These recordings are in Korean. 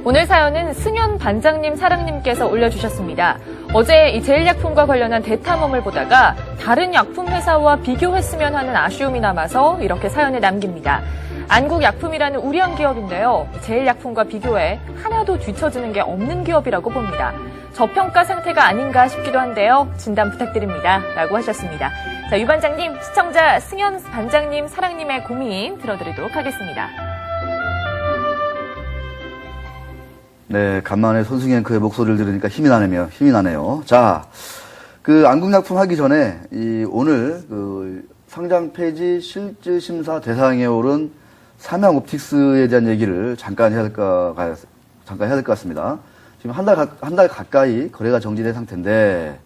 오늘 사연은 승현 반장님 사랑님께서 올려주셨습니다. 어제 이 제일약품과 관련한 대탐험을 보다가 다른 약품 회사와 비교했으면 하는 아쉬움이 남아서 이렇게 사연을 남깁니다. 안국약품이라는 우량 기업인데요. 제일약품과 비교해 하나도 뒤처지는 게 없는 기업이라고 봅니다. 저평가 상태가 아닌가 싶기도 한데요. 진단 부탁드립니다. 라고 하셨습니다. 자, 유 반장님, 시청자 승현 반장님 사랑님의 고민 들어드리도록 하겠습니다. 네, 간만에 손승희 앵커의 목소리를 들으니까 힘이 나네요. 자, 그 안국약품 하기 전에 오늘 그 상장 폐지 실질 심사 대상에 오른 삼양옵틱스에 대한 얘기를 잠깐 해야 될 것 같습니다. 지금 한 달 가까이 거래가 정지된 상태인데,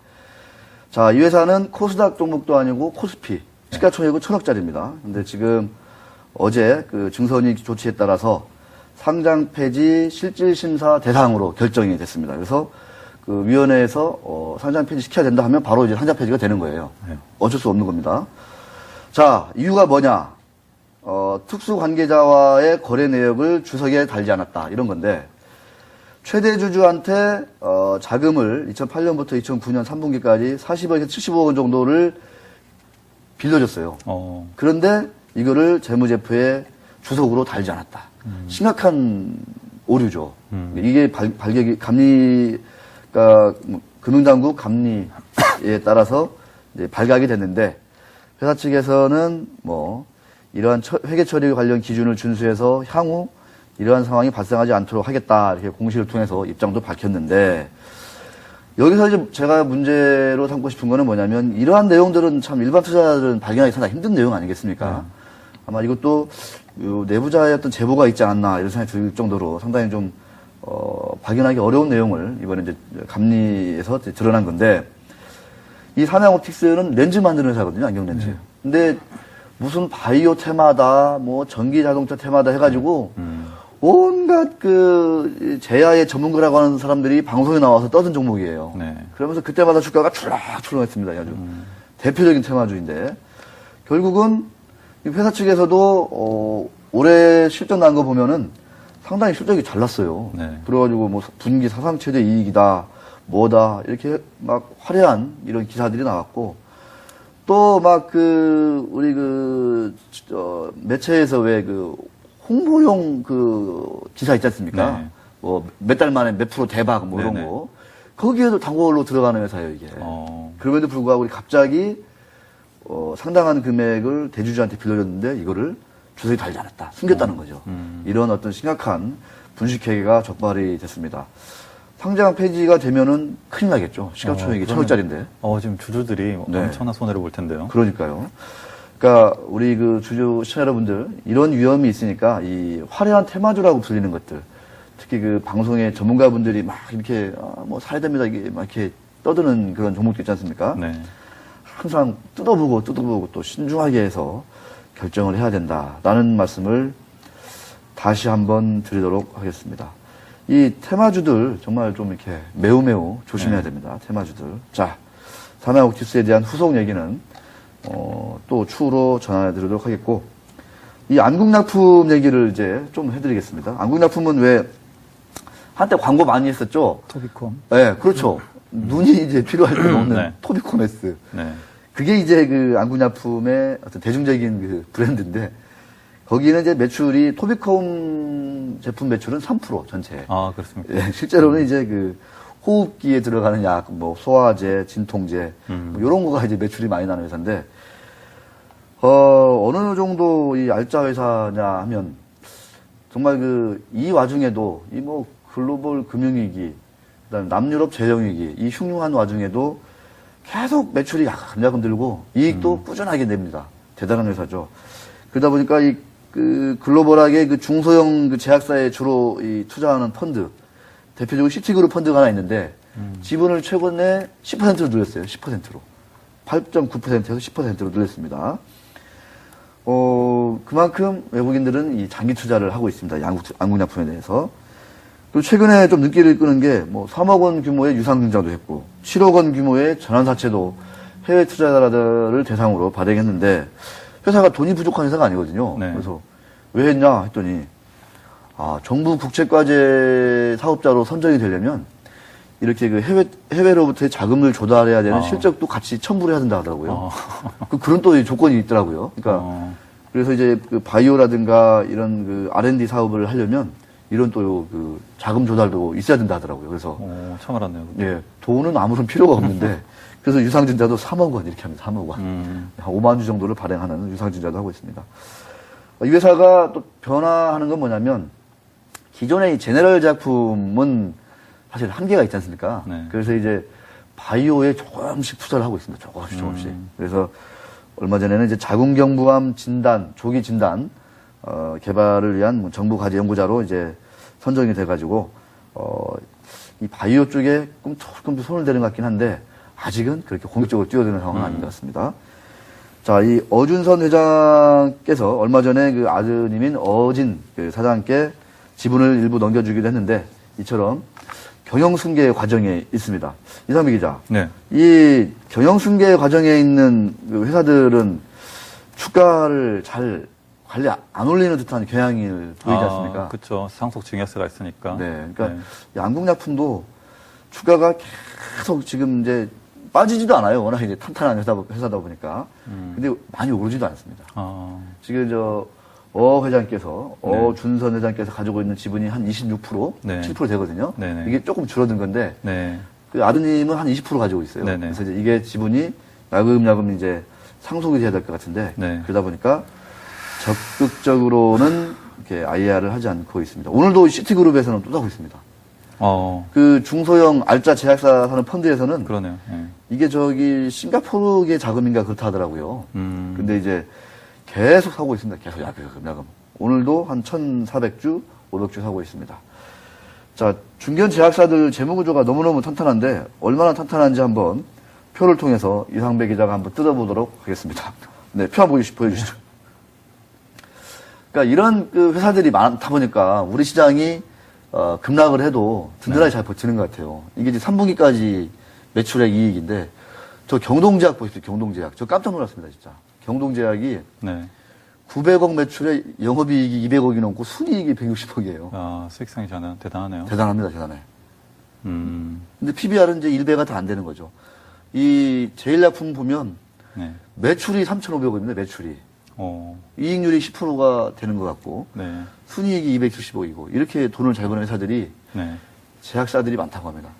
자, 이 회사는 코스닥 종목도 아니고 코스피 시가총액은 1,000억짜리입니다. 근데 지금 어제 그 증선위 조치에 따라서 상장 폐지 실질 심사 대상으로 결정이 됐습니다. 그래서 그 위원회에서 상장 폐지 시켜야 된다 하면 바로 이제 상장 폐지가 되는 거예요. 어쩔 수 없는 겁니다. 자, 이유가 뭐냐? 특수 관계자와의 거래 내역을 주석에 달지 않았다. 이런 건데, 최대 주주한테 자금을 2008년부터 2009년 3분기까지 40억에서 70억 원 정도를 빌려줬어요. 그런데 이거를 재무제표에 주석으로 달지 않았다. 심각한 오류죠. 이게 그러니까 금융당국 감리에 따라서 이제 발각이 됐는데, 회사 측에서는 이러한 회계 처리 관련 기준을 준수해서 향후 이러한 상황이 발생하지 않도록 하겠다, 이렇게 공시를 통해서 입장도 밝혔는데, 여기서 이제 제가 문제로 삼고 싶은 거는 뭐냐면, 이러한 내용들은 참 일반 투자자들은 발견하기 상당히 힘든 내용 아니겠습니까? 아마 이것도 내부자의 어떤 제보가 있지 않았나, 이런 생각이 들 정도로 상당히 좀, 발견하기 어려운 내용을 이번에 이제 감리에서 드러난 건데, 이 삼양옵틱스는 렌즈 만드는 회사거든요, 안경 렌즈. 근데 무슨 바이오 테마다, 전기 자동차 테마다 해가지고, 온갖 제야의 전문가라고 하는 사람들이 방송에 나와서 떠든 종목이에요. 그러면서 그때마다 주가가 출렁출렁했습니다. 아주 대표적인 테마주인데, 결국은 회사 측에서도 올해 실적 난 거 보면은 상당히 실적이 잘 났어요. 그래가지고 분기 사상 최대 이익이다, 뭐다, 이렇게 막 화려한 이런 기사들이 나왔고, 또 우리 매체에서 왜 홍보용 기사 있지 않습니까? 몇 달 만에 몇 프로 대박 이런 거. 거기에도 단골로 들어가는 회사예요, 이게. 그럼에도 불구하고 우리 갑자기 상당한 금액을 대주주한테 빌려줬는데 이거를 주석이 달지 않았다. 숨겼다는 거죠. 이런 어떤 심각한 분식회계가 적발이 됐습니다. 상장 폐지가 되면은 큰일 나겠죠. 시가총액이 1,000억짜리인데. 지금 주주들이 엄청난 손해를 볼 텐데요. 그러니까요. 그러니까 우리 주주 시청자 여러분들, 이런 위험이 있으니까 이 화려한 테마주라고 불리는 것들, 특히 방송의 전문가분들이 막 이렇게 사야 됩니다, 이게 막 이렇게 떠드는 그런 종목도 있지 않습니까? 항상 뜯어보고 또 신중하게 해서 결정을 해야 된다라는 말씀을 다시 한번 드리도록 하겠습니다. 이 테마주들 정말 좀 이렇게 매우 조심해야 됩니다. 테마주들. 자, 삼양옵틱스에 대한 후속 얘기는 또 추후로 전해드리도록 하겠고, 이 안국약품 얘기를 이제 좀 해드리겠습니다. 안국약품은 왜 한때 광고 많이 했었죠? 토비콤. 네, 그렇죠. 눈이 이제 필요할 때 먹는 토비콤 S. 그게 이제 안국약품의 어떤 대중적인 브랜드인데, 거기는 이제 매출이 토비콤 제품 매출은 3% 전체. 그렇습니까? 예, 실제로는 이제 호흡기에 들어가는 약, 소화제, 진통제, 이런 거가 이제 매출이 많이 나는 회사인데, 어느 정도 이 알짜 회사냐 하면, 정말 이 와중에도, 글로벌 금융위기, 그 다음에 남유럽 재정위기, 이 흉흉한 와중에도 계속 매출이 야금야금 들고, 이익도 꾸준하게 냅니다. 대단한 회사죠. 그러다 보니까 글로벌하게 중소형 제약사에 주로 투자하는 펀드, 대표적으로 시티그룹 펀드가 하나 있는데, 지분을 최근에 10%로 늘렸어요. 10%로. 8.9%에서 10%로 늘렸습니다. 그만큼 외국인들은 이 장기 투자를 하고 있습니다. 안국약품에 대해서. 그리고 최근에 좀 눈길을 끄는 게 뭐 3억 원 규모의 유상증자도 했고 7억 원 규모의 전환사채도 해외 투자자들을 대상으로 발행했는데 회사가 돈이 부족한 회사가 아니거든요. 네. 그래서 왜 했냐 했더니 정부 국채과제 사업자로 선정이 되려면 이렇게 그 해외로부터의 자금을 조달해야 되는 실적도 같이 첨부를 해야 된다 하더라고요. 그런 또 조건이 있더라고요. 그러니까 그래서 이제 그 바이오라든가 이런 그 R&D 사업을 하려면 이런 또 그 자금 조달도 있어야 된다 하더라고요. 그래서 처음 알았네요. 예, 돈은 아무런 필요가 없는데 그래서 유상증자도 3억 원 이렇게 합니다. 3억 원. 한 5만 주 정도를 발행하는 유상증자도 하고 있습니다. 이 회사가 또 변화하는 건 뭐냐면 기존의 이 제네럴 제약품은 사실 한계가 있지 않습니까? 네. 그래서 이제 바이오에 조금씩 투자를 하고 있습니다. 조금씩. 그래서 얼마 전에는 이제 자궁경부암 진단, 조기 진단, 개발을 위한 뭐 정부 과제 연구자로 이제 선정이 돼가지고, 이 바이오 쪽에 조금 더 손을 대는 것 같긴 한데, 아직은 그렇게 공격적으로 뛰어드는 상황은 아닌 것 같습니다. 자, 이 어준선 회장께서 얼마 전에 그 아드님인 어진 그 사장께 지분을 일부 넘겨주기도 했는데, 이처럼 경영승계 과정에 있습니다. 이상미 기자. 네. 이 경영승계 과정에 있는 그 회사들은 주가를 잘 관리 안 올리는 듯한 경향을 보이지 않습니까? 그렇죠. 상속 증여세가 있으니까. 네. 그러니까 이 안국약품도 주가가 계속 지금 이제 빠지지도 않아요. 워낙 이제 탄탄한 회사다 보니까. 근데 많이 오르지도 않습니다. 지금 회장께서, 어준선 회장께서 가지고 있는 지분이 한 26%, 네. 7% 되거든요. 네네. 이게 조금 줄어든 건데, 네. 그 아드님은 한 20% 가지고 있어요. 네네. 그래서 이제 이게 지분이 야금야금 이제 상속이 돼야 될 것 같은데, 네. 그러다 보니까 적극적으로는 이렇게 IR을 하지 않고 있습니다. 오늘도 시티그룹에서는 또 사고 있습니다. 그 중소형 알짜 제약사 사는 펀드에서는 그러네요. 네. 이게 싱가포르계 자금인가 그렇다 하더라고요. 근데 이제 계속 사고 있습니다. 계속 야금. 오늘도 한 1,400주, 500주 사고 있습니다. 자, 중견 제약사들 재무구조가 너무너무 탄탄한데 얼마나 탄탄한지 한번 표를 통해서 이상배 기자가 한번 뜯어보도록 하겠습니다. 네, 표 한번 보여주시죠. 그러니까 이런 그 회사들이 많다 보니까 우리 시장이 급락을 해도 든든하게 잘 버티는 것 같아요. 이게 이제 3분기까지 매출액 이익인데 저 경동제약 보십시오. 경동제약. 저 깜짝 놀랐습니다. 진짜. 경동제약이 네. 900억 매출에 영업이익이 200억이 넘고 순이익이 160억이에요. 수익성이 저는 대단하네요. 대단합니다. 대단해. 음. 근데 PBR은 이제 1배가 다 안 되는 거죠. 이 제일약품 보면 네. 매출이 3,500억입니다. 매출이. 어. 이익률이 10%가 되는 것 같고 네. 순이익이 270억이고 이렇게 돈을 잘 버는 회사들이 네. 제약사들이 많다고 합니다.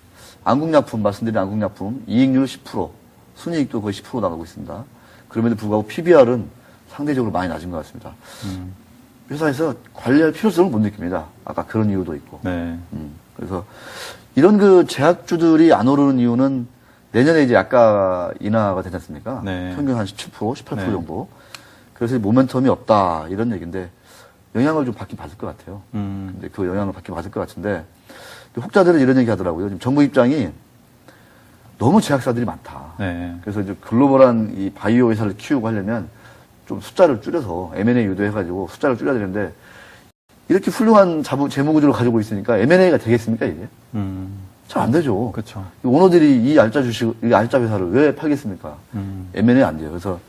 안국약품 말씀드린 안국약품 이익률 10%, 순이익도 거의 10% 나가고 있습니다. 그럼에도 불구하고 PBR은 상대적으로 많이 낮은 것 같습니다. 회사에서 관리할 필요성을 못 느낍니다. 아까 그런 이유도 있고. 네. 그래서 이런 그 제약주들이 안 오르는 이유는 내년에 이제 약가 인하가 되지 않습니까? 네. 평균 한 17%, 18% 네. 정도. 그래서 모멘텀이 없다 이런 얘기인데 영향을 좀 받긴 받을 것 같아요. 근데 그 영향을 받긴 받을 것 같은데 혹자들은 이런 얘기 하더라고요. 지금 정부 입장이 너무 제약사들이 많다. 네. 그래서 이제 글로벌한 이 바이오 회사를 키우고 하려면 좀 숫자를 줄여서 M&A 유도해가지고 숫자를 줄여야 되는데 이렇게 훌륭한 재무구조를 가지고 있으니까 M&A가 되겠습니까 이게? 잘 안 되죠. 그렇죠. 오너들이 이 알짜 회사를 왜 팔겠습니까? M&A 안 돼요. 그래서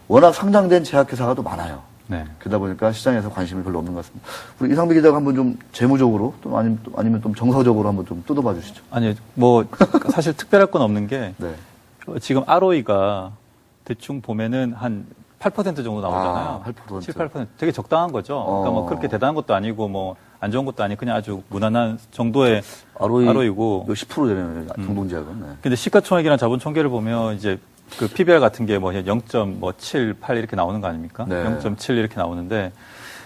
워낙 상장된 제약회사가 또 많아요. 네. 그러다 보니까 시장에서 관심이 별로 없는 것 같습니다. 우리 이상배 기자가 한번 좀 재무적으로 또 아니면 좀 정서적으로 한번 좀 뜯어봐 주시죠. 아니, 뭐, 사실 특별할 건 없는 게, 네. 지금 ROE가 대충 보면은 한 8% 정도 나오잖아요. 8%. 7, 8%. 되게 적당한 거죠. 그러니까 뭐 그렇게 대단한 것도 아니고 뭐 안 좋은 것도 아니고 그냥 아주 무난한 정도의 ROE고. 10% 되네요. 동동제약은. 네. 근데 시가총액이랑 자본 총계를 보면 이제 그 PBR 같은 게 뭐 0.7, 8 이렇게 나오는 거 아닙니까? 네. 0.7 이렇게 나오는데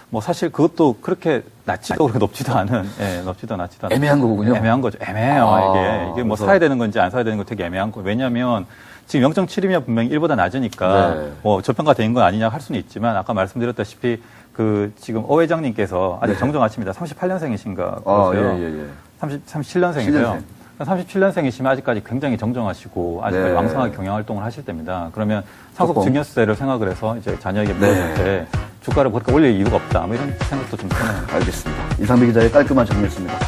뭐 사실 그것도 그렇게 낮지도 그렇게 높지도 않은, 높지도 낮지도 않은. 애매한 거군요. 애매한 거죠. 애매해요, 이게 뭐 그래서... 사야 되는 건지 안 사야 되는 거 되게 애매한 거. 왜냐면 지금 0.7이면 분명히 1보다 낮으니까 네. 뭐 저평가된 건 아니냐 할 수는 있지만 아까 말씀드렸다시피 그 지금 오 회장님께서 아직 정정하십니다. 38년생이신가 그러세요. 예. 37년생이세요. 37년생이시면 아직까지 굉장히 정정하시고 아직까지 네. 왕성하게 경영활동을 하실 때입니다. 그러면 상속 증여세를 생각을 해서 이제 자녀에게 물었을 때 주가를 그렇게 올릴 이유가 없다. 뭐 이런 생각도 좀 드네요. 알겠습니다. 이상배 기자의 깔끔한 정리였습니다.